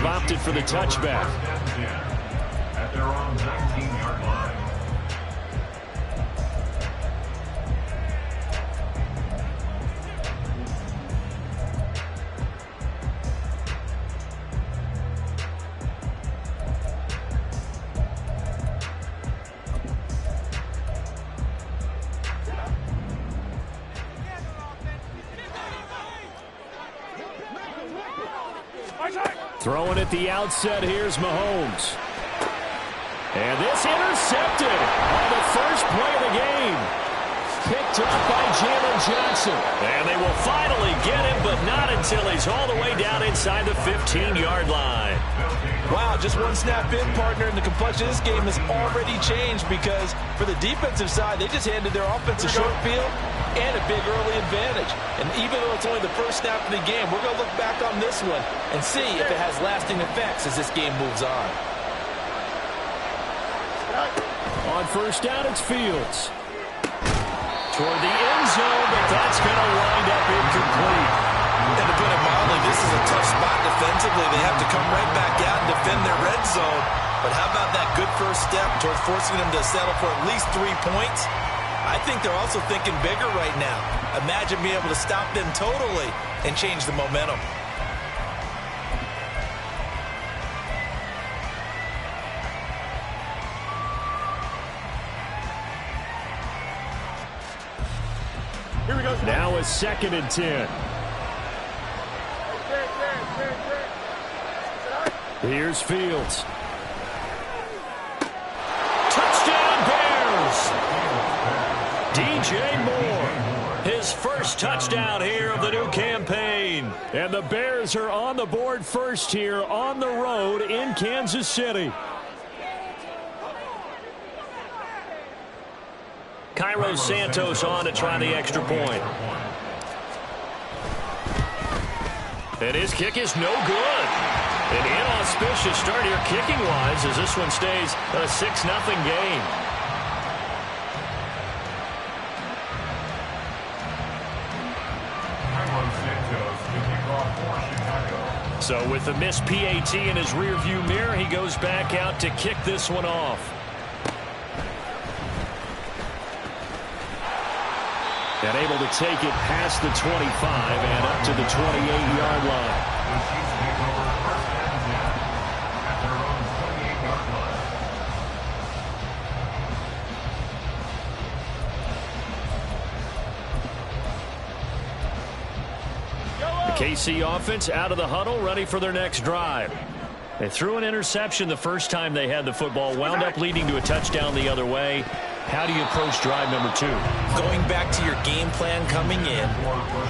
have opted for the touchback. At their own 19-yard line. Throwing at the outset, here's Mahomes. And this intercepted on the first play of the game. Picked up by Jalen Johnson. And they will finally get him, but not until he's all the way down inside the 15-yard line. Wow, just one snap in, partner, and the complexion of this game has already changed because for the defensive side, they just handed their offense a short field and a big early advantage. And even though it's only the first snap of the game, we're going to look back on this one and see if it has lasting effects as this game moves on. On first down, it's Fields. Toward the end zone, but that's going to wind up incomplete. And to put it mildly, this is a tough spot defensively. They have to come right back out and defend their red zone. But how about that good first step towards forcing them to settle for at least 3 points? I think they're also thinking bigger right now. Imagine being able to stop them totally and change the momentum. Here we go. Now a 2nd and 10. Here's Fields. Touchdown Bears! DJ Moore, his first touchdown here of the new campaign. And the Bears are on the board first here on the road in Kansas City. Cairo Santos on to try the extra point. And his kick is no good. An inauspicious start here kicking-wise as this one stays a 6-0 game. So with the missed PAT in his rearview mirror, he goes back out to kick this one off. And able to take it past the 25 and up to the 28-yard line. The KC offense out of the huddle, ready for their next drive. They threw an interception the first time they had the football, wound up leading to a touchdown the other way. How do you approach drive number 2? Going back to your game plan coming in,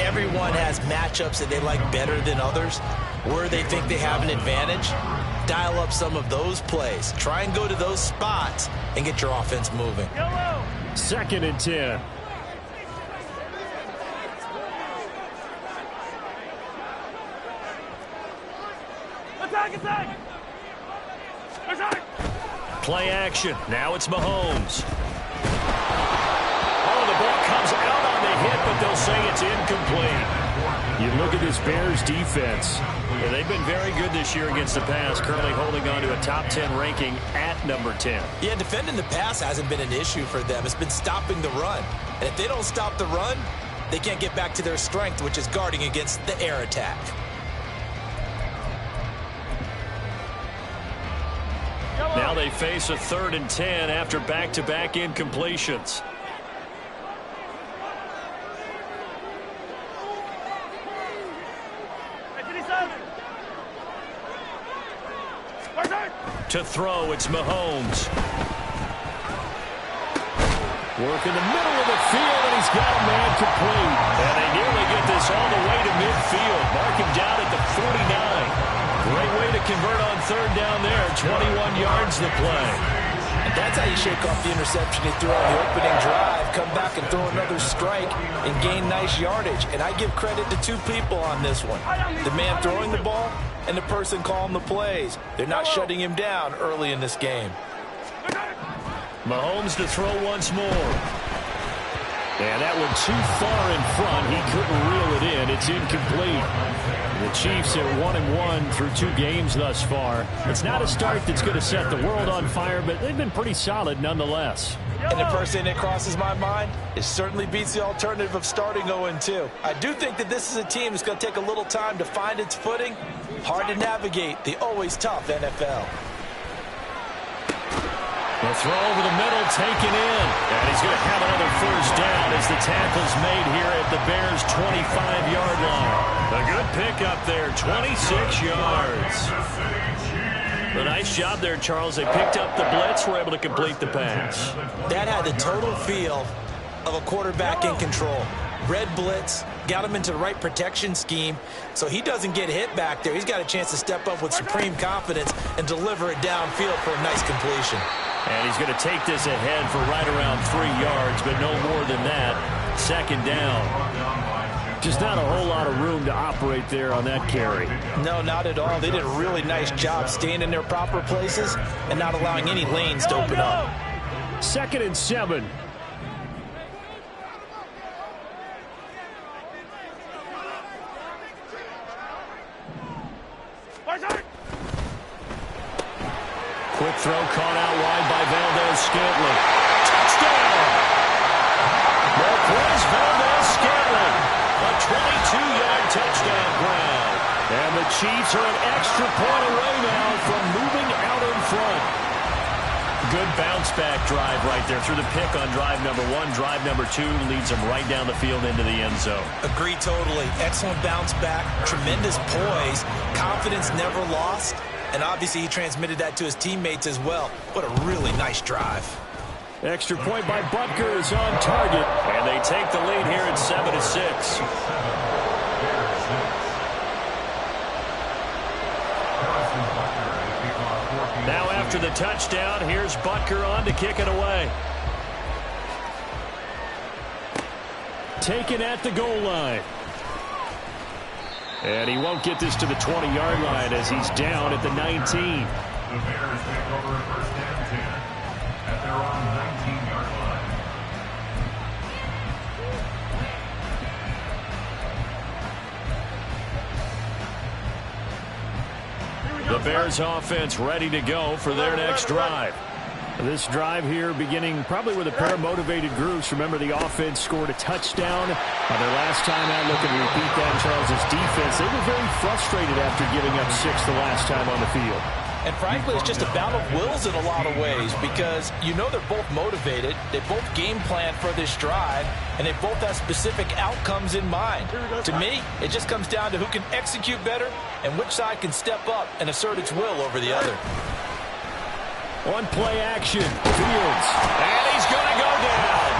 everyone has matchups that they like better than others. Where they think they have an advantage, dial up some of those plays. Try and go to those spots and get your offense moving. 2nd and 10. Play action. Now it's Mahomes. Oh, the ball comes out on the hit, but they'll say it's incomplete. You look at this Bears defense. Yeah, they've been very good this year against the pass, currently holding on to a top 10 ranking at number 10. Yeah, defending the pass hasn't been an issue for them. It's been stopping the run. And if they don't stop the run, they can't get back to their strength, which is guarding against the air attack. Now they face a 3rd and 10 after back-to-back incompletions. To throw, it's Mahomes. Work in the middle of the field, and he's got a man complete. And they nearly get this all the way to midfield. Mark him down at the 49. Great way to convert on 3rd down there. 21 yards to play. And that's how you shake off the interception he threw on the opening drive. Come back and throw another strike and gain nice yardage. And I give credit to 2 people on this one. The man throwing the ball and the person calling the plays. They're not shutting him down early in this game. Mahomes to throw once more. And that one too far in front. He couldn't reel it in. It's incomplete. The Chiefs at 1-1 through 2 games thus far. It's not a start that's going to set the world on fire, but they've been pretty solid nonetheless. And the first thing that crosses my mind, it certainly beats the alternative of starting 0-2. I do think that this is a team that's going to take a little time to find its footing. Hard to navigate the always tough NFL. The throw over the middle, taken in. And he's going to have another first down as the tackle's made here at the Bears' 25-yard line. A good pickup there, 26 yards. A nice job there, Charles. They picked up the blitz, were able to complete the pass. That had the total feel of a quarterback in control. Red blitz, got him into the right protection scheme, so he doesn't get hit back there. He's got a chance to step up with supreme confidence and deliver it downfield for a nice completion. And he's going to take this ahead for right around 3 yards, but no more than that. Second down. Just not a whole lot of room to operate there on that carry. No, not at all. They did a really nice job staying in their proper places and not allowing any lanes to open up. 2nd and 7. Quick throw caught out wide by Valdes-Scantling. Touchdown! Marquez Valdes-Scantling. A 22-yard touchdown grab. And the Chiefs are an extra point away now from moving out in front. Good bounce-back drive right there through the pick on drive number 1. Drive number 2 leads them right down the field into the end zone. Agree totally. Excellent bounce back. Tremendous poise. Confidence never lost. And obviously he transmitted that to his teammates as well. What a really nice drive. Extra point by Butker is on target. And they take the lead here at 7-6. Now after the touchdown, here's Butker on to kick it away. Taken at the goal line. And he won't get this to the 20-yard line as he's down at the 19. The Bears take over first and 10 at their own 19-yard line. The Bears offense ready to go for their next drive. This drive here beginning probably with a pair of motivated groups. Remember, the offense scored a touchdown on their last time out. Looking to repeat that. Charles' defense, they were very frustrated after giving up 6 the last time on the field. And frankly, it's just a battle of wills in a lot of ways because you know they're both motivated. They both game plan for this drive, and they both have specific outcomes in mind. To me, it just comes down to who can execute better and which side can step up and assert its will over the other. On play action, Fields. And he's going to go down.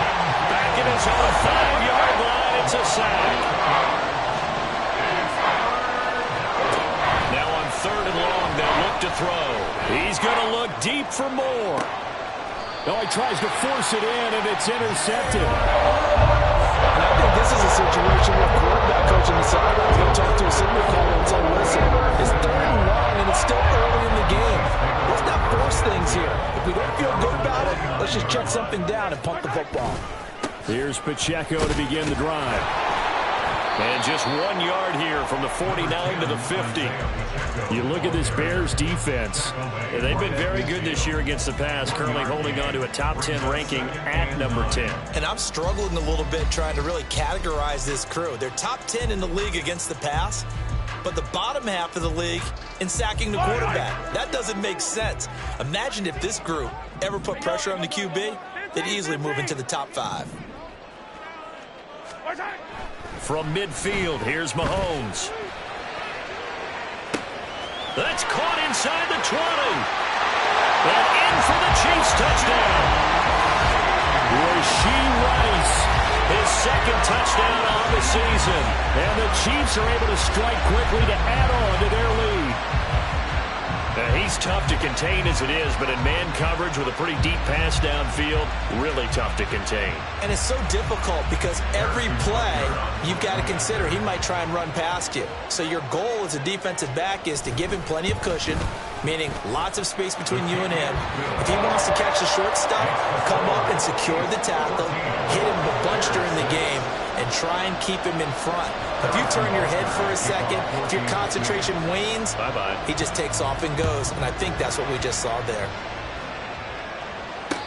Back at his own 5-yard line, it's a sack. Now on 3rd and long, they'll look to throw. He's going to look deep for more. Oh, he tries to force it in, and it's intercepted. And I think this is a situation where quarterback coach on the sideline is going to talk to a signal caller and say, listen, it's 3rd and long, and it's still early in the game. Let's not force things here. If we don't feel good about it, let's just check something down and punt the football. Here's Pacheco to begin the drive. And just 1 yard here from the 49 to the 50. You look at this Bears defense. They've been very good this year against the pass, currently holding on to a top 10 ranking at number 10. And I'm struggling a little bit trying to really categorize this crew. They're top 10 in the league against the pass, but the bottom half of the league in sacking the quarterback. That doesn't make sense. Imagine if this group ever put pressure on the QB, they'd easily move into the top 5. From midfield, here's Mahomes. That's caught inside the 20. And in for the Chiefs touchdown. Rashee Rice, his 2nd touchdown on the season. And the Chiefs are able to strike quickly to add on to their lead. He's tough to contain as it is, but in man coverage with a pretty deep pass downfield, really tough to contain. And it's so difficult because every play you've got to consider he might try and run past you. So your goal as a defensive back is to give him plenty of cushion, meaning lots of space between you and him. If he wants to catch the short stuff, come up and secure the tackle, hit him a bunch during the game, and try and keep him in front. If you turn your head for a second, if your concentration wanes, he just takes off and goes, and I think that's what we just saw there.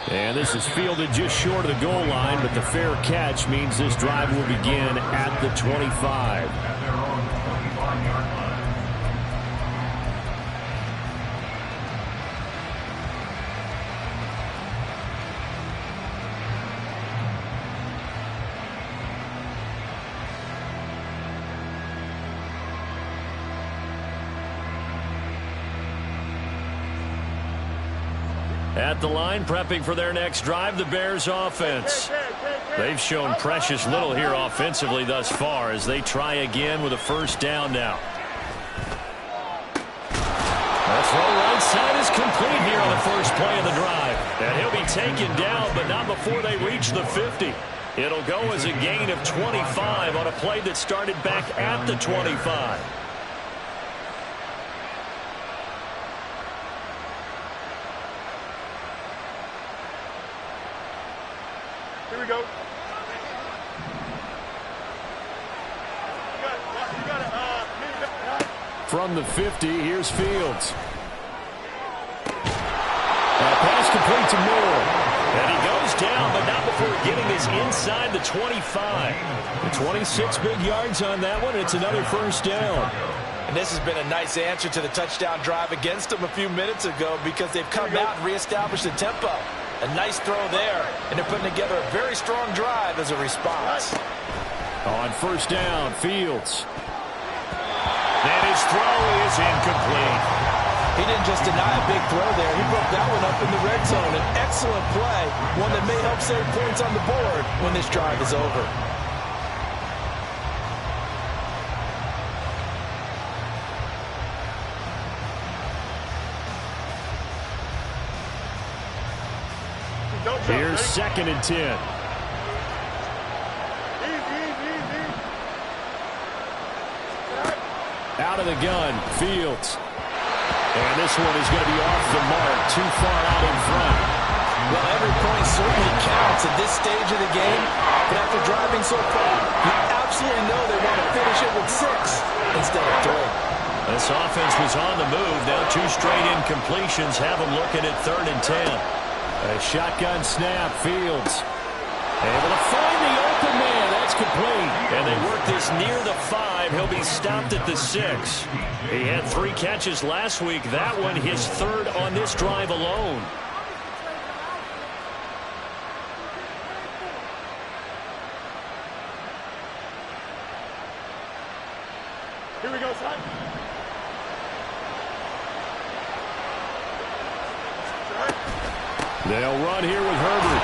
And this is fielded just short of the goal line, but the fair catch means this drive will begin at the 25. At their own 25-yard line. At the line, prepping for their next drive, the Bears offense. They've shown precious little here offensively thus far as they try again with a first down now. The throw right side is complete here on the first play of the drive. And he'll be taken down, but not before they reach the 50. It'll go as a gain of 25 on a play that started back at the 25. Here we go. From the 50, here's Fields. Pass complete to Moore. And he goes down, but not before getting this inside the 25. The 26 big yards on that one. It's another first down. And this has been a nice answer to the touchdown drive against them a few minutes ago because they've come out and reestablished the tempo. A nice throw there, and they're putting together a very strong drive as a response. On first down, Fields. And his throw is incomplete. He didn't just deny a big throw there. He broke that one up in the red zone. An excellent play, one that may help save points on the board when this drive is over. Here's 2nd and 10. Out of the gun, Fields. And this one is going to be off the mark, too far out in front. Well, every point certainly counts at this stage of the game, but after driving so far, you absolutely know they want to finish it with 6 instead of 3. This offense was on the move. Now 2 straight incompletions have them looking at 3rd and 10. A shotgun snap, Fields. Able to find the open man. That's complete. And they work this near the 5. He'll be stopped at the 6. He had 3 catches last week. That one his 3rd on this drive alone. Here we go, son. They'll run here with Herbert.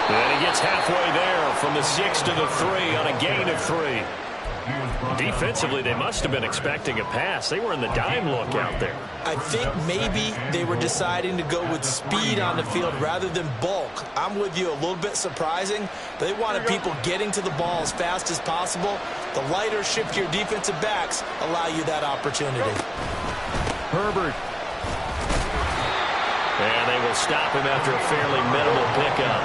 And he gets halfway there from the 6 to the 3 on a gain of 3. Defensively, they must have been expecting a pass. They were in the dime look out there. I think maybe they were deciding to go with speed on the field rather than bulk. I'm with you, a little bit surprising. They wanted people getting to the ball as fast as possible. The lighter, shiftier defensive backs allow you that opportunity. Herbert. And they will stop him after a fairly minimal pickup.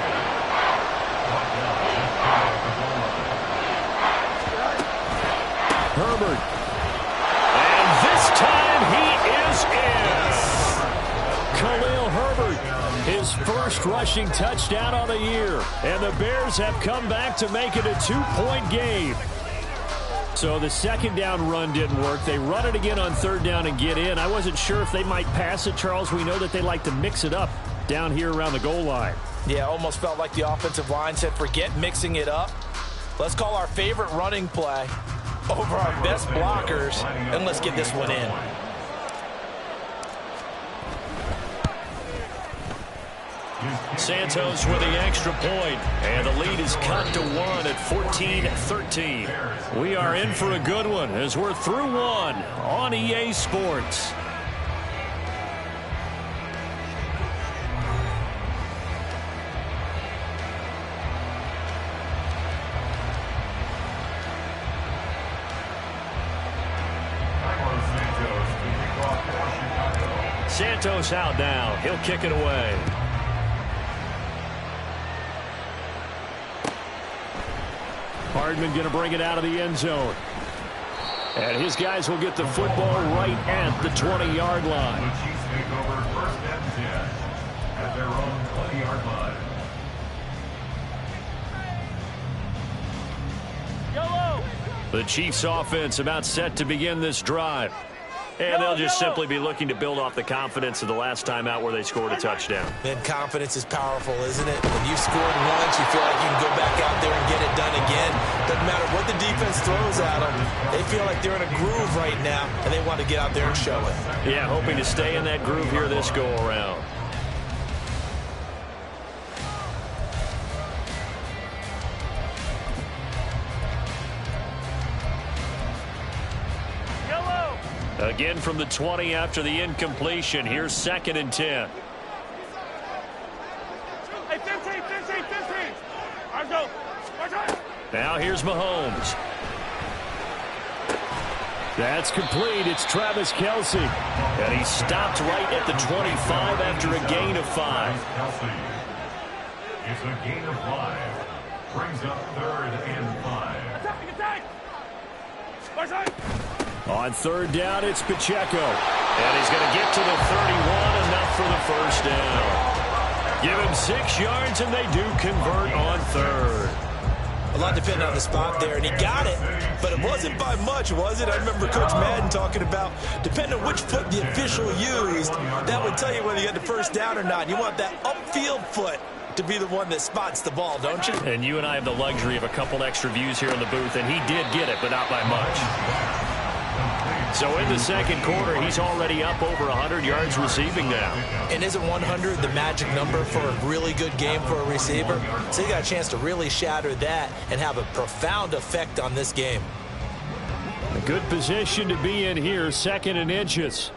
Herbert. And this time he is in. Khalil Herbert, his first rushing touchdown on the year. And the Bears have come back to make it a 2-point game. So the 2nd down run didn't work. They run it again on 3rd down and get in. I wasn't sure if they might pass it, Charles. We know that they like to mix it up down here around the goal line. Yeah, almost felt like the offensive line said, forget mixing it up. Let's call our favorite running play over our best blockers, and let's get this one in. Santos with the extra point, and the lead is cut to 1 at 14-13. We are in for a good one as we're through 1 on EA Sports. Santos out now. He'll kick it away. Hardman going to bring it out of the end zone. And his guys will get the football right at the 20-yard line. The Chiefs take over first and 10 at their own 20-yard line. The Chiefs offense about set to begin this drive. And they'll just simply be looking to build off the confidence of the last time out where they scored a touchdown. Man, confidence is powerful, isn't it? When you've scored once, you feel like you can go back out there and get it done again. Doesn't matter what the defense throws at them. They feel like they're in a groove right now, and they want to get out there and show it. Yeah, hoping to stay in that groove here this go-around. Again from the 20 after the incompletion. Here's 2nd and 10. Hey, 15. Let's go. Now here's Mahomes. That's complete. It's Travis Kelce. And he stopped right at the 25 after a gain of 5. Kelce. It's a gain of 5. Brings up 3rd and 5. Attack. On 3rd down, it's Pacheco. And he's going to get to the 31, enough for the first down. Give him 6 yards, and they do convert on 3rd. A lot depending on the spot there, and he got it, but it wasn't by much, was it? I remember Coach Madden talking about, depending on which foot the official used, that would tell you whether you had the first down or not. You want that upfield foot to be the one that spots the ball, don't you? And you and I have the luxury of a couple extra views here in the booth, and he did get it, but not by much. So in the second quarter, he's already up over 100 yards receiving now. And isn't 100 the magic number for a really good game for a receiver? So he got a chance to really shatter that and have a profound effect on this game. A good position to be in here, 2nd and inches.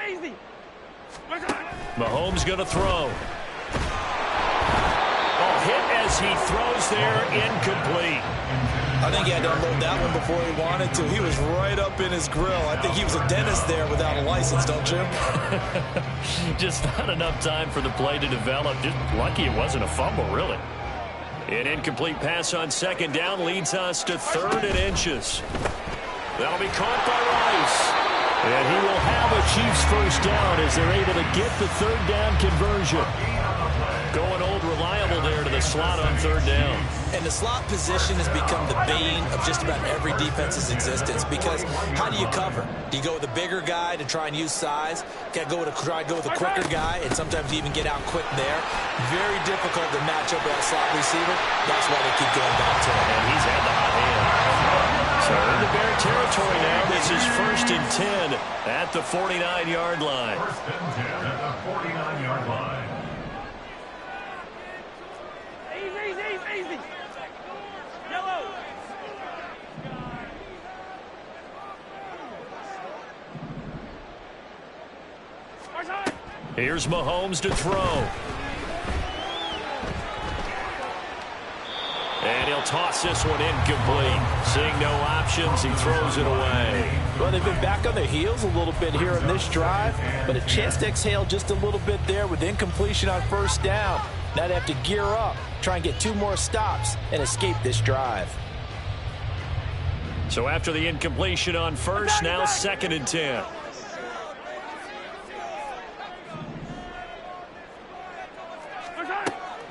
Easy. Mahomes going to throw. Oh, hit as he throws there, incomplete. I think he had to unload that one before he wanted to. He was right up in his grill. I think he was a dentist there without a license, don't you? Just not enough time for the play to develop. Just lucky it wasn't a fumble, really. An incomplete pass on 2nd down leads us to 3rd and inches. That'll be caught by Rice. And he will have a Chiefs first down as they're able to get the 3rd down conversion. Going old reliable there to the slot on 3rd down. And the slot position has become the bane of just about every defense's existence, because how do you cover? Do you go with a bigger guy to try and use size? Try to go with a quicker guy, and sometimes you even get out quick there. Very difficult to match up with a slot receiver. That's why they keep going back to him. And he's had the hot hand. So into Bear territory now. This is 1st and 10 at the 49-yard line. 1st and 10 at the 49-yard line. Easy. Yellow. Here's Mahomes to throw. And he'll toss this one incomplete. Seeing no options, he throws it away. Well, they've been back on their heels a little bit here in this drive, but a chance to exhale just a little bit there with incompletion on 1st down. Now they have to gear up, try and get 2 more stops, and escape this drive. So after the incompletion on 1st, now 2nd and 10.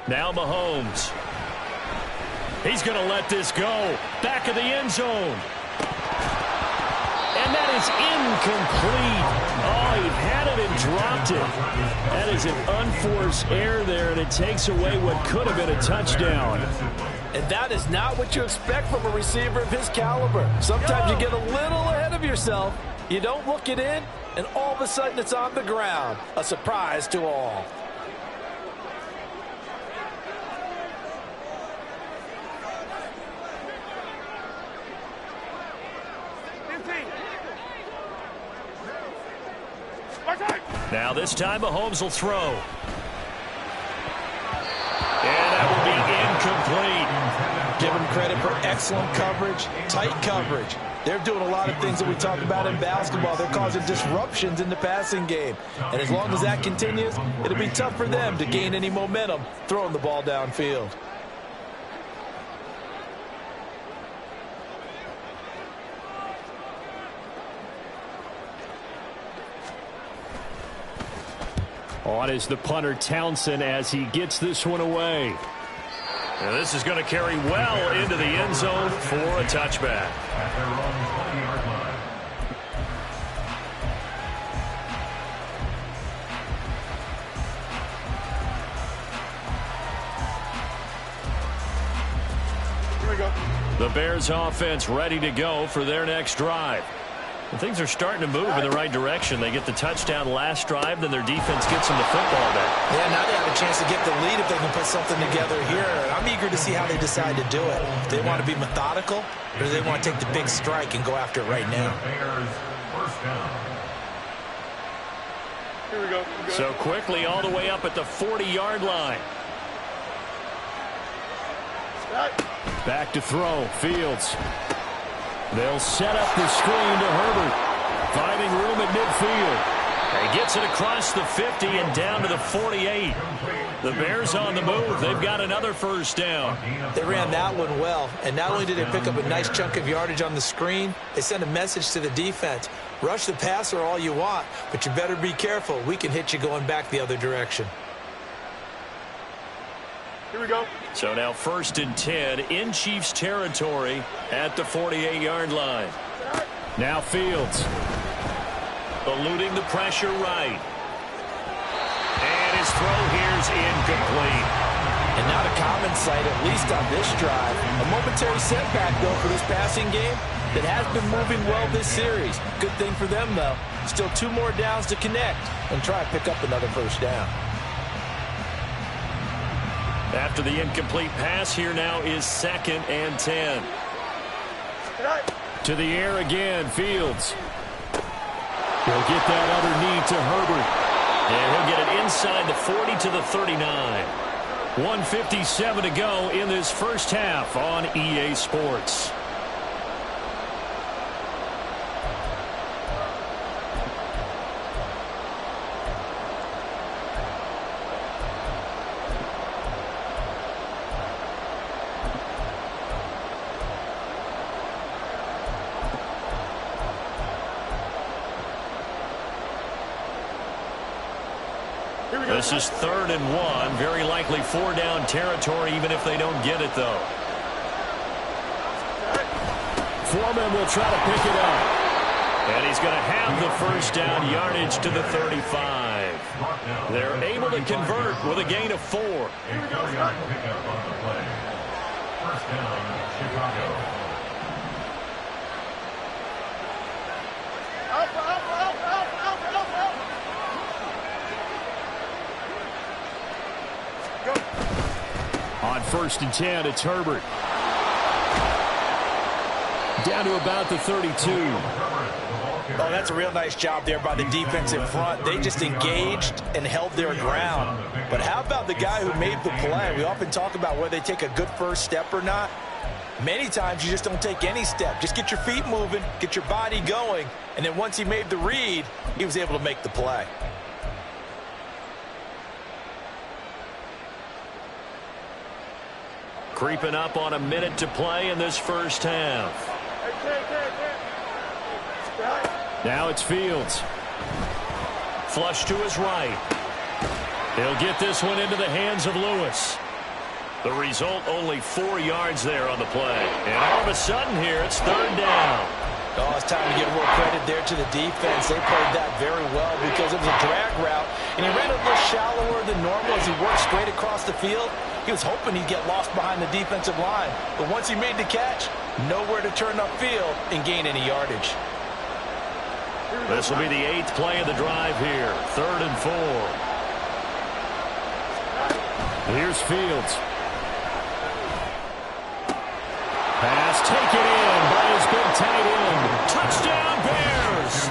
Now Mahomes. He's going to let this go. Back of the end zone. And that is incomplete. Oh, he had it and dropped it. That is an unforced error there, and it takes away what could have been a touchdown. And that is not what you expect from a receiver of his caliber. Sometimes you get a little ahead of yourself. You don't look it in, and all of a sudden it's on the ground. A surprise to all. Now this time Mahomes will throw. And that will be incomplete. Give him credit Excellent coverage, tight coverage. They're doing a lot of things that we talk about in basketball. They're causing disruptions in the passing game. And as long as that continues, it'll be tough for them to gain any momentum throwing the ball downfield. On is the punter Townsend as he gets this one away. And this is going to carry well into the end zone for a touchback. At their own 20-yard line. Here we go. The Bears offense ready to go for their next drive. And things are starting to move in the right direction. They get the touchdown last drive, then their defense gets them the football back. Yeah, now they have a chance to get the lead if they can put something together here. I'm eager to see how they decide to do it. Do they want to be methodical, or do they want to take the big strike and go after it right now? Bears first down. Here we go. So quickly all the way up at the 40-yard line. Back to throw. Fields. They'll set up the screen to Herbert. Finding room at midfield. He gets it across the 50 and down to the 48. The Bears on the move. They've got another first down. They ran that one well, and not only did they pick up a nice chunk of yardage on the screen, they sent a message to the defense. Rush the passer all you want, but you better be careful. We can hit you going back the other direction. Here we go. So now 1st and 10 in Chiefs territory at the 48-yard line. Now Fields. Eluding the pressure right. And his throw here's incomplete. And not a common sight, at least on this drive. A momentary setback, though, for this passing game that has been moving well this series. Good thing for them, though. Still 2 more downs to connect and try to pick up another first down. After the incomplete pass, here now is 2nd and 10. To the air again, Fields. He'll get that underneath to Herbert. And he'll get it inside the 40 to the 39. 1:57 to go in this first half on EA Sports. This is 3rd and 1. Very likely 4-down territory, even if they don't get it, though. Foreman will try to pick it up. And he's going to have the first down yardage to the 35. They're able to convert with a gain of 4. A 4-yard pickup on the play. First down, Chicago. On 1st and 10, it's Herbert. Down to about the 32. Oh, that's a real nice job there by the defensive front. They just engaged and held their ground. But how about the guy who made the play? We often talk about whether they take a good first step or not. Many times you just don't take any step. Just get your feet moving, get your body going, and then once he made the read, he was able to make the play. Creeping up on a minute to play in this first half. Now it's Fields. Flush to his right. He'll get this one into the hands of Lewis. The result, only 4 yards there on the play. And all of a sudden here, it's 3rd down. Oh, it's time to give more credit there to the defense. They played that very well because it was a drag route, and he ran a little shallower than normal as he worked straight across the field. He was hoping he'd get lost behind the defensive line. But once he made the catch, nowhere to turn upfield and gain any yardage. This will be the 8th play of the drive here. 3rd and 4. Here's Fields. Pass taken in by his big tight end. Touchdown Bears!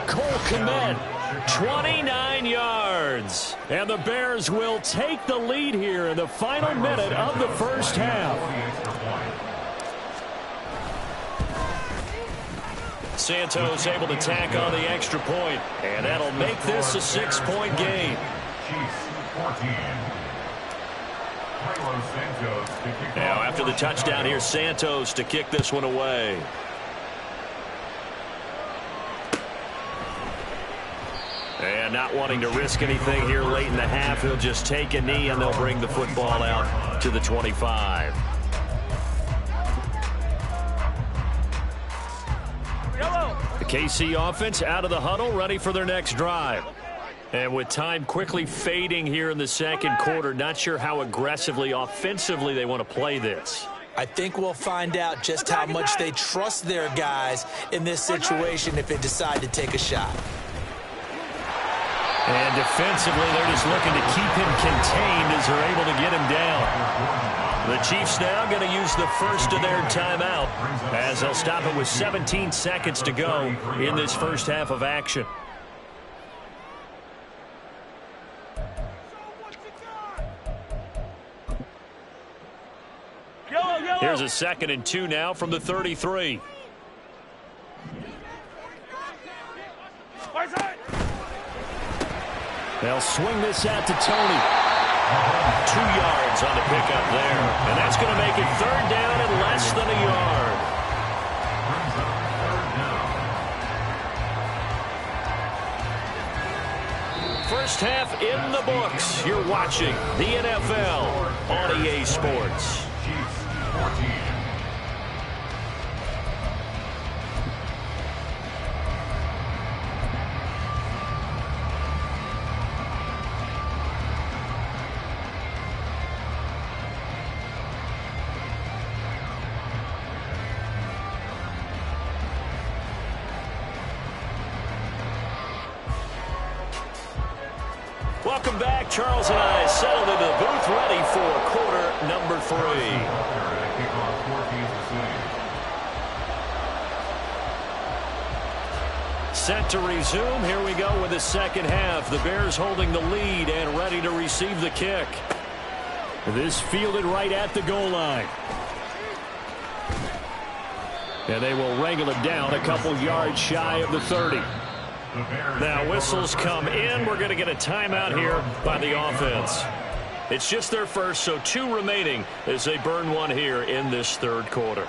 Cole Kmet, 29 yards. And the Bears will take the lead here in the final minute of the first half. Santos able to tack on the extra point, and that'll make this a 6-point game. Chiefs 14. Carlos Santos to kick Now, off after the for touchdown, Chicago. here's Santos to kick this one away. And not wanting to risk anything here late in the half, he'll just take a knee, and they'll bring the football out to the 25. The KC offense out of the huddle, ready for their next drive. And with time quickly fading here in the second quarter, not sure how aggressively, offensively they want to play this. I think we'll find out just how much they trust their guys in this situation if they decide to take a shot. And defensively, they're just looking to keep him contained as they're able to get him down. The Chiefs now going to use the first of their timeout as they'll stop it with 17 seconds to go in this first half of action. Here's a 2nd and 2 now from the 33. They'll swing this out to Tony. 2 yards on the pickup there. And that's going to make it 3rd down and less than a yard. First half in the books. You're watching the NFL on EA Sports. Chiefs 14. Welcome back. Charles and I settled into the booth, ready for quarter number 3. Set to resume. Here we go with the second half. The Bears holding the lead and ready to receive the kick. This fielded right at the goal line. And they will wrangle it down a couple yards shy of the 30. Now whistles come in. We're going to get a timeout here by the offense. It's just their first, so 2 remaining as they burn one here in this 3rd quarter.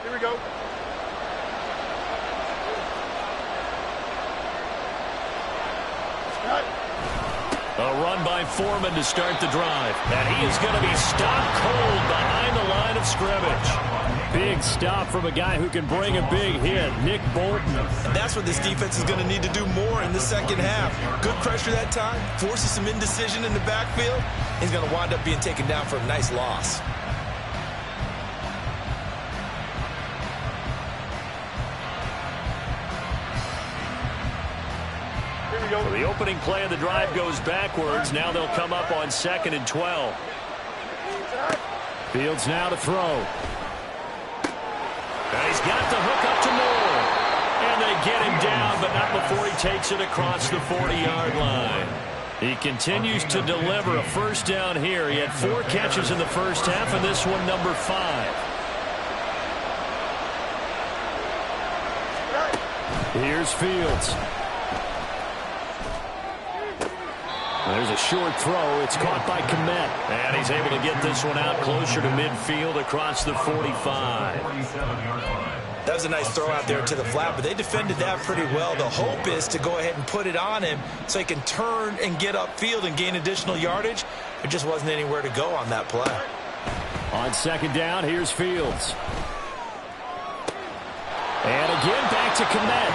Here we go. A run by Foreman to start the drive. And he is going to be stopped cold behind the line of scrimmage. Big stop from a guy who can bring a big hit, Nick Bolton. And that's what this defense is going to need to do more in the second half. Good pressure that time, forces some indecision in the backfield. He's going to wind up being taken down for a nice loss. So the opening play of the drive goes backwards. Now they'll come up on 2nd and 12. Fields now to throw. And he's got the hook up to Moore. And they get him down, but not before he takes it across the 40-yard line. He continues to deliver a first down here. He had 4 catches in the first half, and this one number 5. Here's Fields. There's a short throw. It's caught by Kmet. And he's able to get this one out closer to midfield across the 45. That was a nice throw out there to the flat, but they defended that pretty well. The hope is to go ahead and put it on him so he can turn and get upfield and gain additional yardage. There just wasn't anywhere to go on that play. On 2nd down, here's Fields. And again, back to Kmet.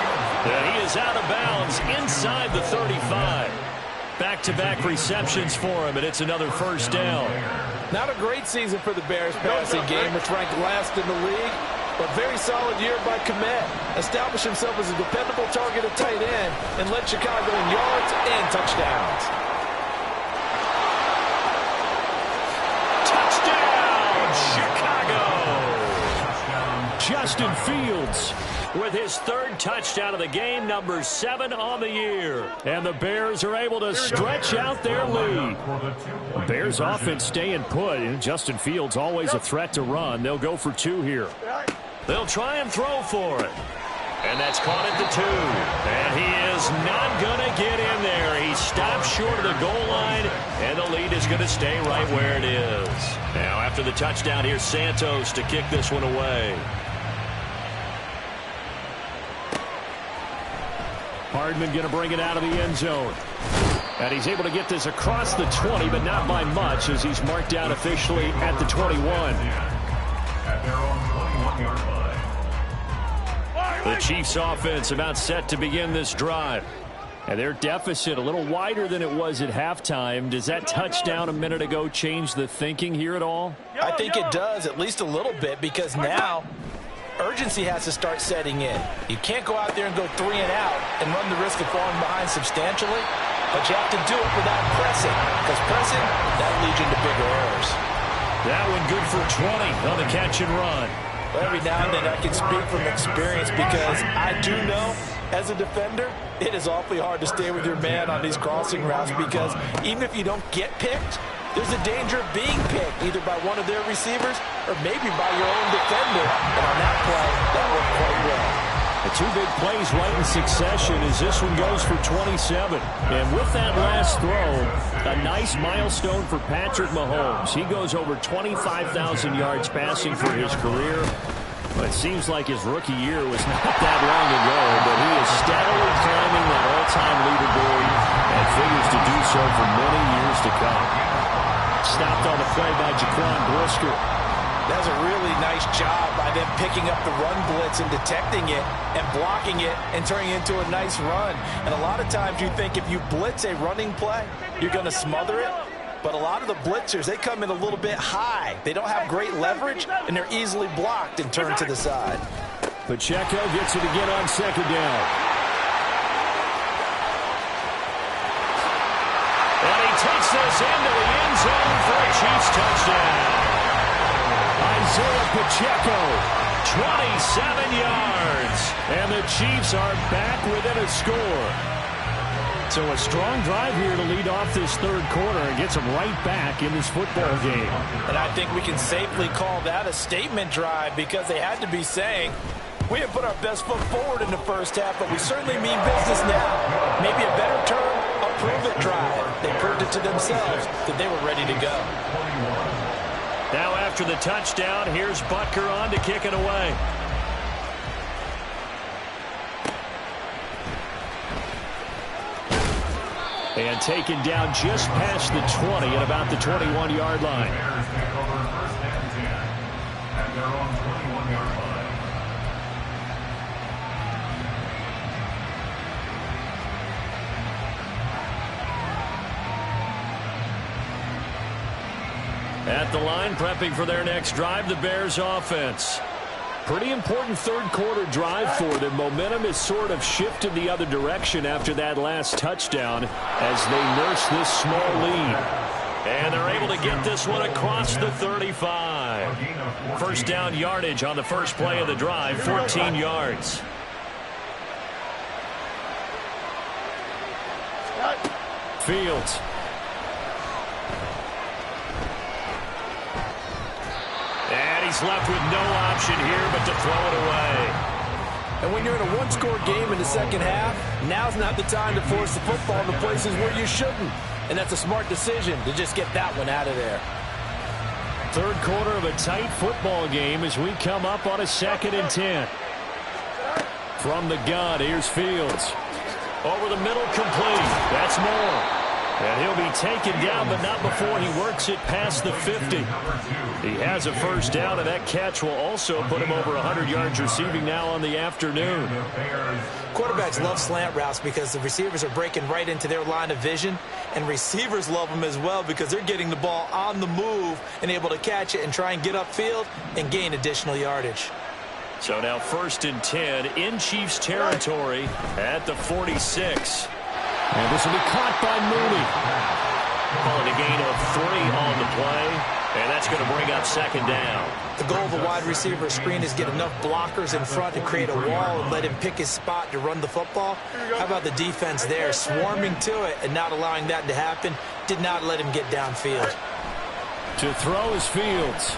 He is out of bounds inside the 35. Back-to-back receptions for him, and it's another first down. Not a great season for the Bears passing game, which ranked last in the league, but very solid year by Kmet. Established himself as a dependable target at tight end and led Chicago in yards and touchdowns. Touchdown, Chicago! Justin Fields with his third touchdown of the game, number 7 on the year. And the Bears are able to stretch out their lead. The Bears offense staying put, and Justin Fields always a threat to run. They'll go for 2 here. They'll try and throw for it. And that's caught at the 2. And he is not going to get in there. He stops short of the goal line, and the lead is going to stay right where it is. Now, after the touchdown, here's Santos to kick this one away. Hardman going to bring it out of the end zone. And he's able to get this across the 20, but not by much, as he's marked down officially at the 21. At their own 21-yard line. The Chiefs offense about set to begin this drive. And their deficit a little wider than it was at halftime. Does that touchdown a minute ago change the thinking here at all? I think it does, at least a little bit, because now urgency has to start setting in. You can't go out there and go 3 and out and run the risk of falling behind substantially, but you have to do it without pressing, because pressing, that'll lead you into bigger errors. That one good for 20 on the catch and run. Every now and then I can speak from experience, because I do know as a defender it is awfully hard to stay with your man on these crossing routes, because even if you don't get picked, there's a danger of being picked either by one of their receivers or maybe by your own defender. And on that play, that worked quite well. The 2 big plays right in succession as this one goes for 27. And with that last throw, a nice milestone for Patrick Mahomes. He goes over 25,000 yards passing for his career. It seems like his rookie year was not that long ago, but he is steadily climbing that all-time leaderboard and figures to do so for many years to come. Stopped on the play by Jaquan Brisker. That's a really nice job by them picking up the run blitz and detecting it and blocking it and turning it into a nice run. And a lot of times you think if you blitz a running play, you're going to smother it. But a lot of the blitzers, they come in a little bit high. They don't have great leverage, and they're easily blocked and turned to the side. Pacheco gets it again on second down. And he takes this into the end zone for a Chiefs touchdown. Isaiah Pacheco, 27 yards. And the Chiefs are back within a score. So a strong drive here to lead off this third quarter and gets them right back in this football game. And I think we can safely call that a statement drive, because they had to be saying, we have put our best foot forward in the first half, but we certainly mean business now. Maybe a better term, a prove-it drive. They proved it to themselves that they were ready to go. Now after the touchdown, here's Butker on to kick it away. And taken down just past the 20 at about the 21-yard line. Bears take over first and 10 at their own 21-yard line. At the line, prepping for their next drive, the Bears offense. Pretty important third quarter drive for them. Momentum has sort of shifted the other direction after that last touchdown as they nurse this small lead. And they're able to get this one across the 35. First down yardage on the first play of the drive, 14 yards. Fields. And he's left with no option here but to throw it away. And when you're in a one-score game in the second half, now's not the time to force the football in the places where you shouldn't. And that's a smart decision to just get that one out of there. Third quarter of a tight football game as we come up on a 2nd and 10. From the gun, here's Fields. Over the middle, complete. That's more. And he'll be taken down, but not before he works it past the 50. He has a first down, and that catch will also put him over 100 yards receiving now on the afternoon. Quarterbacks love slant routes because the receivers are breaking right into their line of vision, and receivers love them as well because they're getting the ball on the move and able to catch it and try and get upfield and gain additional yardage. So now 1st and 10 in Chiefs territory at the 46. And this will be caught by Mooney. Call it a gain of 3 on the play, and that's going to bring up second down. The goal of a wide receiver screen is get enough blockers in front to create a wall and let him pick his spot to run the football. How about the defense there, swarming to it and not allowing that to happen? Did not let him get downfield. To throw is Fields.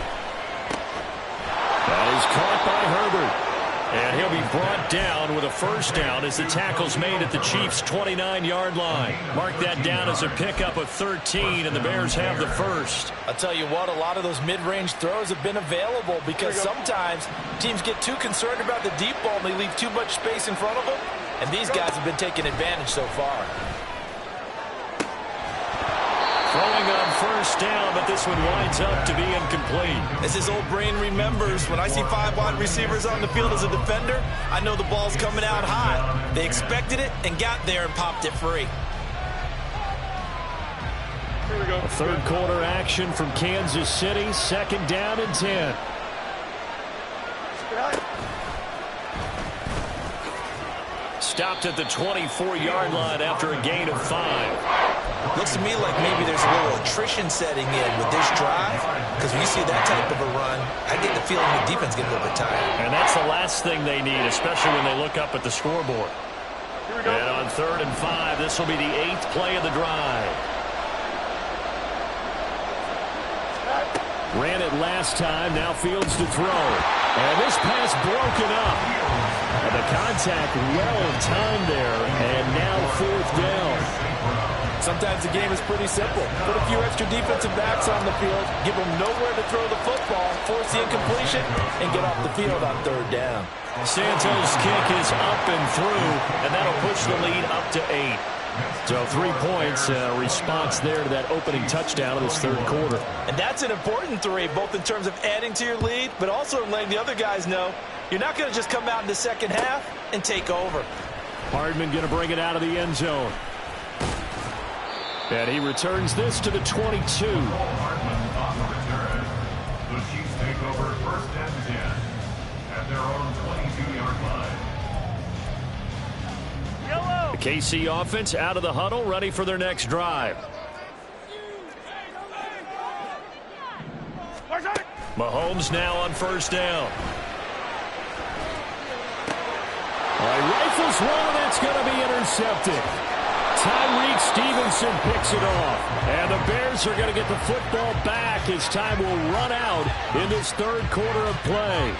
That is caught by Herbert. And he'll be brought down with a first down as the tackle's made at the Chiefs' 29-yard line. Mark that down as a pickup of 13, and the Bears have the first. I'll tell you what, a lot of those mid-range throws have been available because sometimes teams get too concerned about the deep ball and they leave too much space in front of them, and these guys have been taking advantage so far. Throwing on first down, but this one winds up to be incomplete. As his old brain remembers, when I see 5 wide receivers on the field as a defender, I know the ball's coming out hot. They expected it and got there and popped it free. Here we go. A third quarter action from Kansas City, second down and 10. Stopped at the 24-yard line after a gain of 5. Looks to me like maybe there's a little attrition setting in with this drive, because when you see that type of a run, I get the feeling the defense get a little bit tired. And that's the last thing they need, especially when they look up at the scoreboard. And on 3rd and 5, this will be the 8th play of the drive. Ran it last time, now Fields to throw. And this pass broken up. And the contact well timed there, and now 4th down. Sometimes the game is pretty simple. Put a few extra defensive backs on the field, give them nowhere to throw the football, force the incompletion, and get off the field on 3rd down. Santos' kick is up and through, and that'll push the lead up to 8. So 3 points, response there to that opening touchdown in this 3rd quarter. And that's an important 3, both in terms of adding to your lead, but also in letting the other guys know you're not going to just come out in the second half and take over. Hardman going to bring it out of the end zone. And he returns this to the 22. Hardman on the return. The Chiefs take over 1st and 10 at their own 22-yard line. The KC offense out of the huddle, ready for their next drive. Mahomes now on 1st down. Rifles one, that's going to be intercepted. Tyreek Stevenson picks it off. And the Bears are going to get the football back as time will run out in this 3rd quarter of play.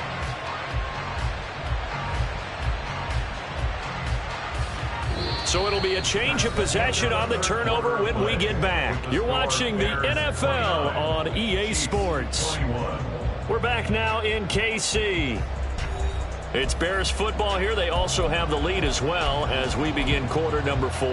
So it'll be a change of possession on the turnover when we get back. You're watching the NFL on EA Sports. We're back now in KC. It's Bears football here. They also have the lead as well as we begin quarter number 4.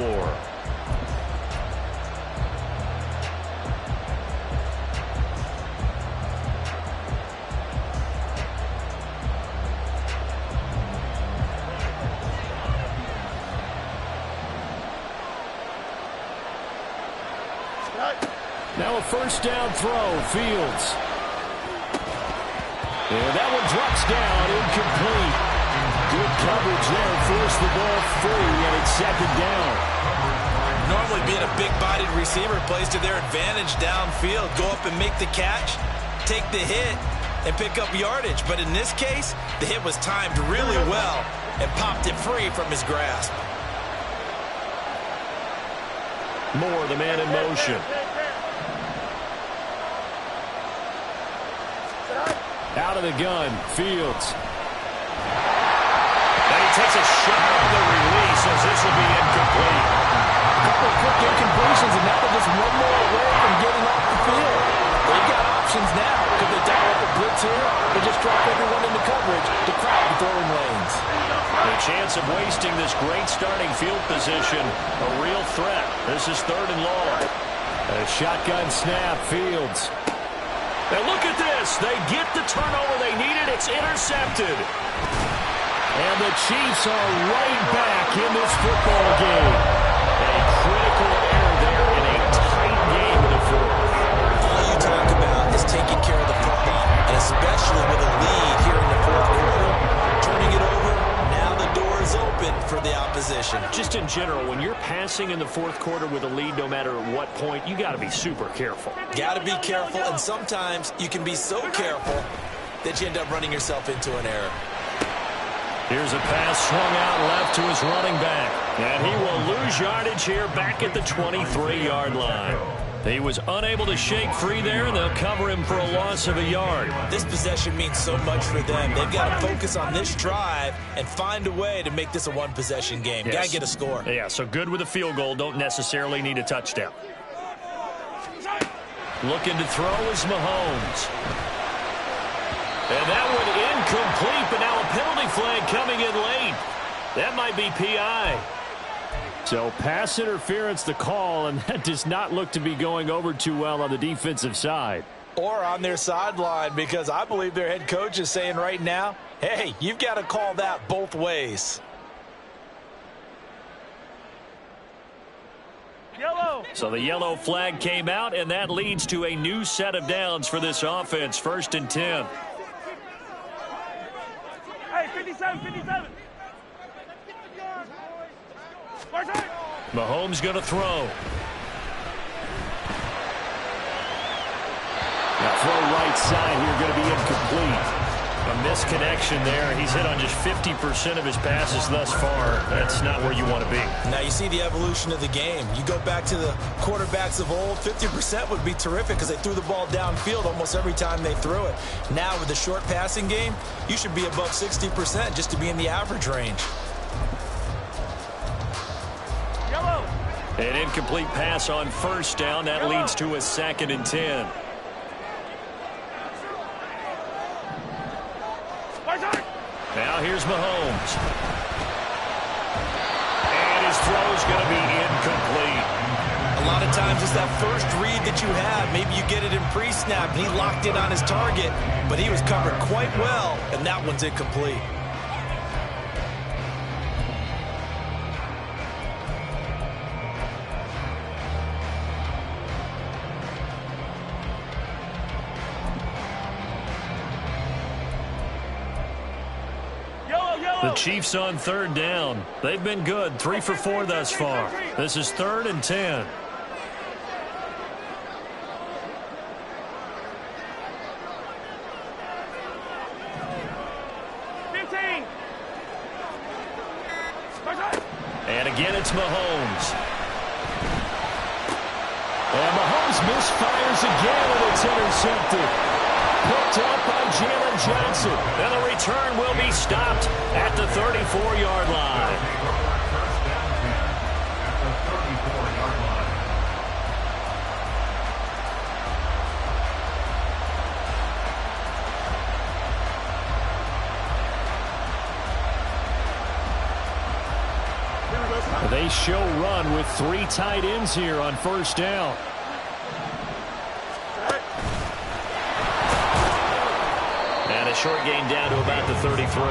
Now a 1st down throw, Fields. And that one drops down, incomplete. Good coverage there, forced the ball free, and it's 2nd down. Normally being a big-bodied receiver plays to their advantage downfield. Go up and make the catch, take the hit, and pick up yardage. But in this case, the hit was timed really well and popped it free from his grasp. Moore, the man in motion. Out of the gun, Fields. And he takes a shot on the release as this will be incomplete. A couple of quick incompletions, and now they're just one more away from getting off the field. They've got options now. Could they dial up a blitz here or just drop everyone into coverage to crowd the throwing lanes? The chance of wasting this great starting field position, a real threat. This is 3rd and long. A shotgun snap, Fields. And look at this. They get the turnover they needed. It's intercepted. And the Chiefs are right back in this football game. A critical error there in a tight game in the 4th. All you talk about is taking care of the football, and especially with a lead here in the 4th quarter. Turning it over, now the door is open for the opposition. position. Just in general, when you're passing in the fourth quarter with a lead, no matter what point, you got to be super careful. Got to be careful, and sometimes you can be so careful that you end up running yourself into an error. Here's a pass swung out left to his running back. And he will lose yardage here back at the 23-yard line. He was unable to shake free there, and they'll cover him for a loss of a yard. This possession means so much for them. They've got to focus on this drive and find a way to make this a one-possession game. Yes. Got to get a score. Yeah, so good with a field goal. Don't necessarily need a touchdown. Looking to throw is Mahomes. And that one incomplete, but now a penalty flag coming in late. That might be PI. So pass interference the call, and that does not look to be going over too well on the defensive side. Or on their sideline, because I believe their head coach is saying right now, hey, you've got to call that both ways. Yellow. So the yellow flag came out, and that leads to a new set of downs for this offense. 1st and 10. Hey, 57, 57. Mahomes going to throw. Now throw right side here, going to be incomplete. A misconnection there. He's hit on just 50% of his passes thus far. That's not where you want to be. Now you see the evolution of the game. You go back to the quarterbacks of old, 50% would be terrific because they threw the ball downfield almost every time they threw it. Now with the short passing game, you should be above 60% just to be in the average range. An incomplete pass on 1st down. That leads to a 2nd and 10. Now here's Mahomes. And his throw's going to be incomplete. A lot of times it's that first read that you have. Maybe you get it in pre-snap, and he locked in on his target, but he was covered quite well, and that one's incomplete. The Chiefs on 3rd down. They've been good, 3 for 4 thus far. This is 3rd and 10. And again, it's Mahomes. And Mahomes misfires again, and it's intercepted. Picked up by Jalen Johnson. And the return will be stopped at the 34-yard line. They show run with 3 tight ends here on 1st down. And a short gain down to about the 33.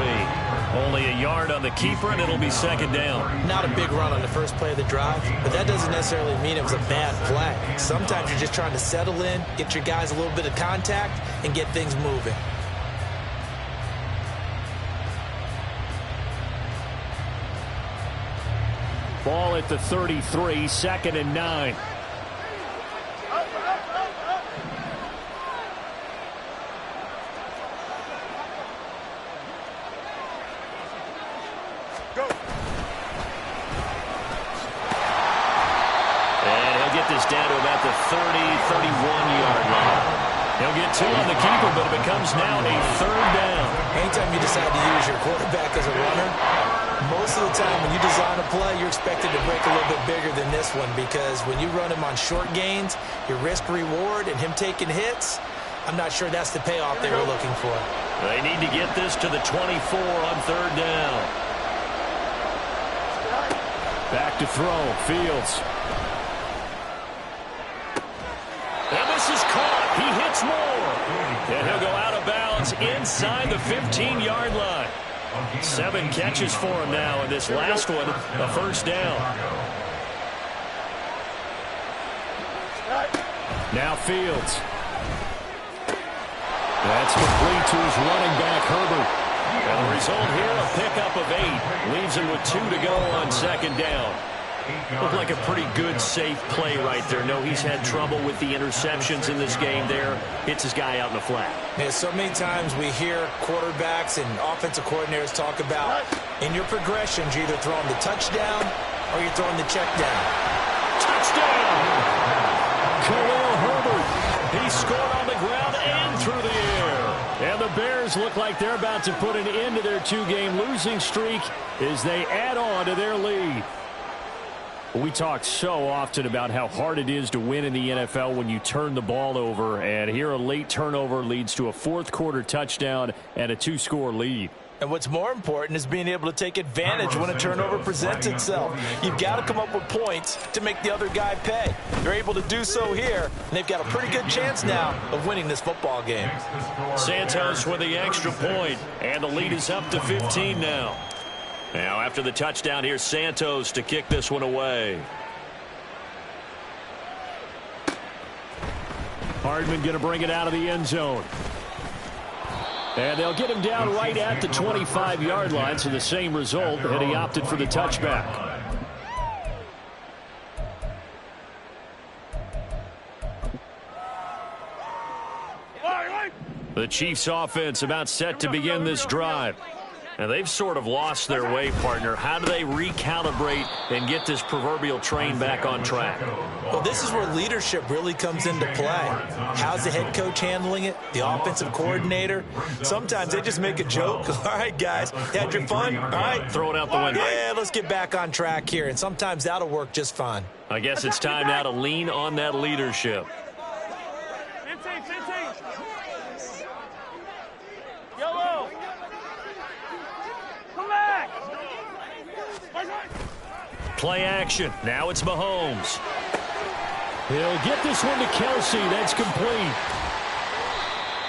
Only a yard on the keeper, and it'll be 2nd down. Not a big run on the first play of the drive, but that doesn't necessarily mean it was a bad play. Sometimes you're just trying to settle in, get your guys a little bit of contact, and get things moving. Ball at the 33, 2nd and 9. Down to about the 30, 31-yard line. He'll get 2 on the keeper, but it becomes now a 3rd down. Anytime you decide to use your quarterback as a runner, most of the time when you design a play, you're expected to break a little bit bigger than this one, because when you run him on short gains, your risk-reward and him taking hits, I'm not sure that's the payoff they were looking for. They need to get this to the 24 on 3rd down. Back to throw, Fields. And this is caught. He hits more. And he'll go out of bounds inside the 15-yard line. 7 catches for him now, and this last one, a 1st down. Now Fields. That's complete to his running back, Herbert. And the result here, a pickup of 8. Leaves him with 2 to go on second down. Looked like a pretty good, safe play right there. No, he's had trouble with the interceptions in this game there. Hits his guy out in the flat. Yeah, so many times we hear quarterbacks and offensive coordinators talk about in your progressions, you're either throwing the touchdown or you're throwing the check down. Touchdown! Khalil Herbert. He scored on the ground and through the air. And the Bears look like they're about to put an end to their 2-game losing streak as they add on to their lead. We talk so often about how hard it is to win in the NFL when you turn the ball over, and here a late turnover leads to a fourth-quarter touchdown and a 2-score lead. And what's more important is being able to take advantage when a turnover presents itself. You've got to come up with points to make the other guy pay. They're able to do so here, and they've got a pretty good chance now of winning this football game. Santos with the extra point, and the lead is up to 15 now. Now, after the touchdown, here's Santos to kick this one away. Hardman going to bring it out of the end zone. And they'll get him down right at the 25-yard line, so the same result, and he opted for the touchback. The Chiefs offense about set to begin this drive. And they've sort of lost their way, partner. How do they recalibrate and get this proverbial train back on track? Well, this is where leadership really comes into play. How's the head coach handling it? The offensive coordinator? Sometimes they just make a joke. All right, guys, had your fun? All right. Throw it out the window. Yeah, let's get back on track here. And sometimes that'll work just fine. I guess it's time now to lean on that leadership. 15. Yellow. Come back. Play action. Now it's Mahomes. He'll get this one to Kelsey. That's complete.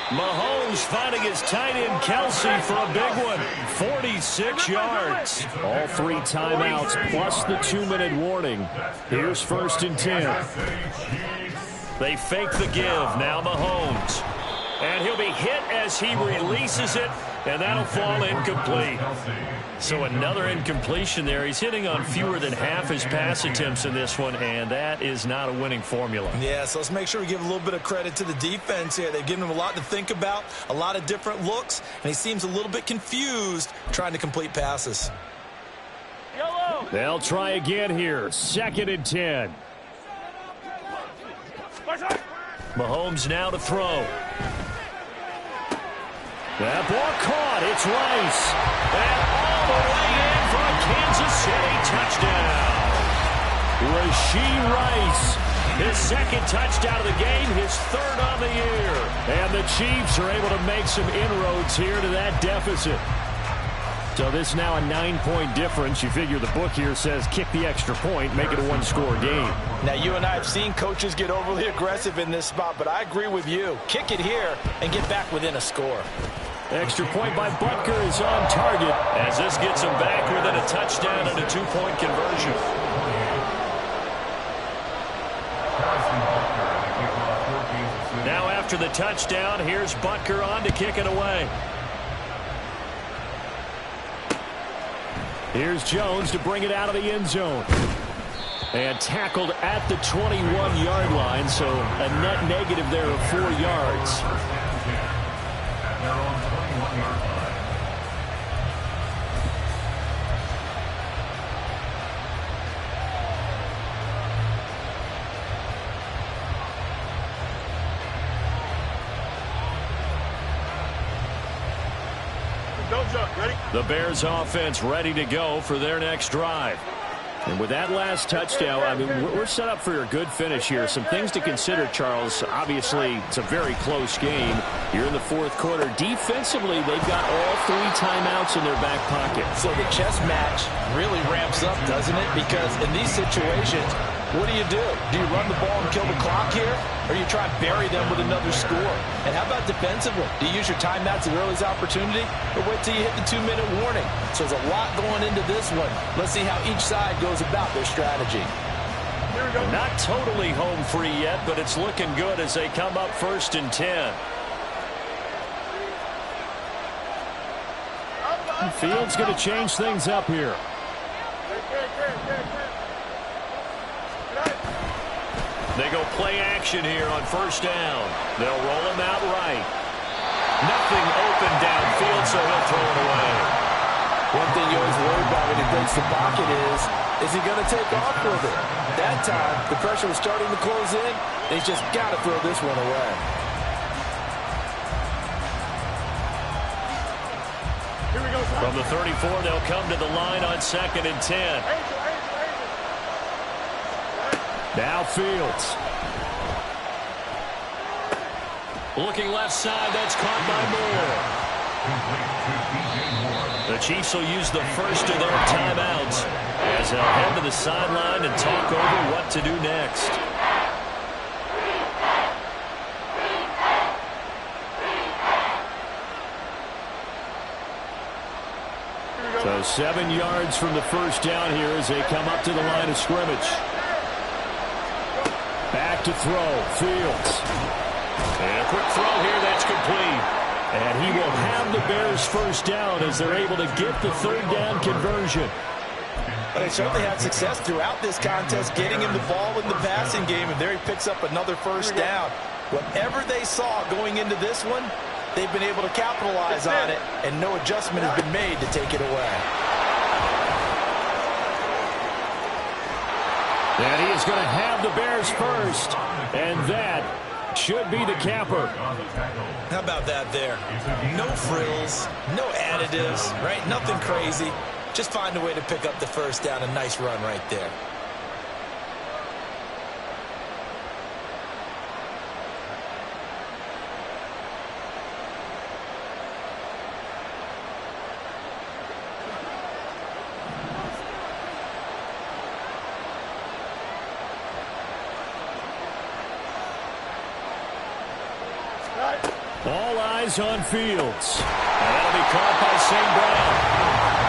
Mahomes finding his tight end Kelsey for a big one. 46 yards. All 3 timeouts plus the 2-minute warning. Here's 1st and 10. They fake the give. Now Mahomes. And he'll be hit as he releases it, and that'll fall incomplete. So another incompletion there. He's hitting on fewer than half his pass attempts in this one, and that is not a winning formula. Yeah, so let's make sure we give a little bit of credit to the defense here. They've given him a lot to think about, a lot of different looks, and he seems a little bit confused trying to complete passes. Yellow. They'll try again here. 2nd and 10. Mahomes now to throw. That ball caught. It's Rice. And all the way in for a Kansas City touchdown. Rashee Rice. His 2nd touchdown of the game, his 3rd on the year. And the Chiefs are able to make some inroads here to that deficit. So this now a 9-point difference. You figure the book here says kick the extra point, make it a 1-score game. Now, you and I have seen coaches get overly aggressive in this spot, but I agree with you. Kick it here and get back within a score. Extra point by Butker is on target as this gets him back within a touchdown and a 2-point conversion. Now after the touchdown, here's Butker on to kick it away. Here's Jones to bring it out of the end zone. And tackled at the 21-yard line, so a net negative there of 4 yards. The Bears offense ready to go for their next drive. And with that last touchdown, I mean, we're set up for a good finish here. Some things to consider, Charles. Obviously, it's a very close game. You're in the 4th quarter. Defensively, they've got all 3 timeouts in their back pocket. So the chess match really ramps up, doesn't it? Because in these situations, what do? Do you run the ball and kill the clock here? Or you try and bury them with another score? And how about defensively? Do you use your timeouts as early as opportunity? Or wait till you hit the 2-minute warning? So there's a lot going into this one. Let's see how each side goes about their strategy. Not totally home free yet, but it's looking good as they come up 1st and 10. Fields going to change things up here. They go play action here on first down. They'll roll him out right. Nothing open downfield, so he'll throw it away. One thing you always worry about when he breaks the pocket is he going to take off with it? That time, the pressure was starting to close in. He's just got to throw this one away. From the 34, they'll come to the line on 2nd and 10. Now Fields. Looking left side, that's caught by Moore. The Chiefs will use the first of their timeouts as they'll head to the sideline and talk over what to do next. So 7 yards from the first down here as they come up to the line of scrimmage. Back to throw. Fields. And a quick throw here that's complete. And he will have the Bears first down as they're able to get the third down conversion. But they certainly had success throughout this contest getting him the ball in the passing game, and there he picks up another first down. Whatever they saw going into this one, they've been able to capitalize on it, and no adjustment has been made to take it away. And he is going to have the Bears first, and that should be the capper. How about that there? No frills, no additives, right? Nothing crazy. Just find a way to pick up the first down. A nice run right there. All eyes on Fields. And that'll be caught by St. Brown.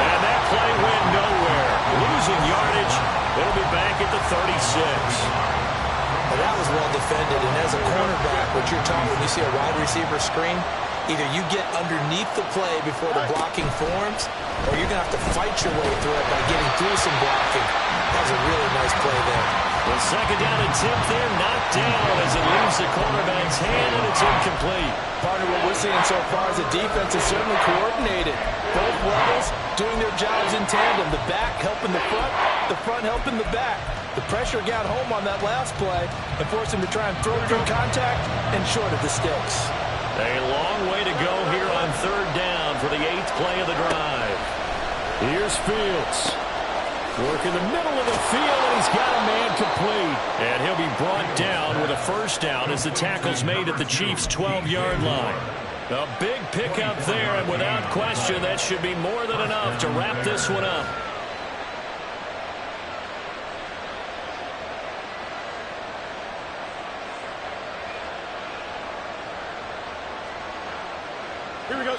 And that play went nowhere. Losing yardage. It'll be back at the 36. Well, that was well defended, and as a cornerback, what you're taught when you see a wide receiver screen, either you get underneath the play before the blocking forms, or you're going to have to fight your way through it by getting through some blocking. That was a really nice play there. The second down and 10 there, knocked down as it leaves the cornerback's hand, and it's incomplete. Partner, what we're seeing so far is the defense is certainly coordinated. Both levels doing their jobs in tandem. The back helping the front helping the back. The pressure got home on that last play and forced him to try and throw through contact and short of the sticks. A long way to go here on third down for the 8th play of the drive. Here's Fields. Work in the middle of the field, and he's got a man complete. And he'll be brought down with a first down as the tackle's made at the Chiefs' 12-yard line. A big pickup there, and without question, that should be more than enough to wrap this one up. Here we go.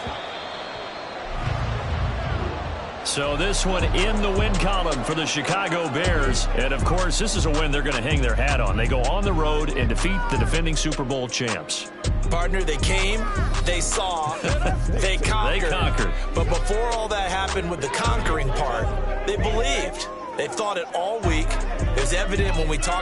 So this one in the win column for the Chicago Bears. And, of course, this is a win they're going to hang their hat on. They go on the road and defeat the defending Super Bowl champs. Partner, they came, they saw, they conquered. They conquered. But before all that happened with the conquering part, they believed. They thought it all week. It was evident when we talked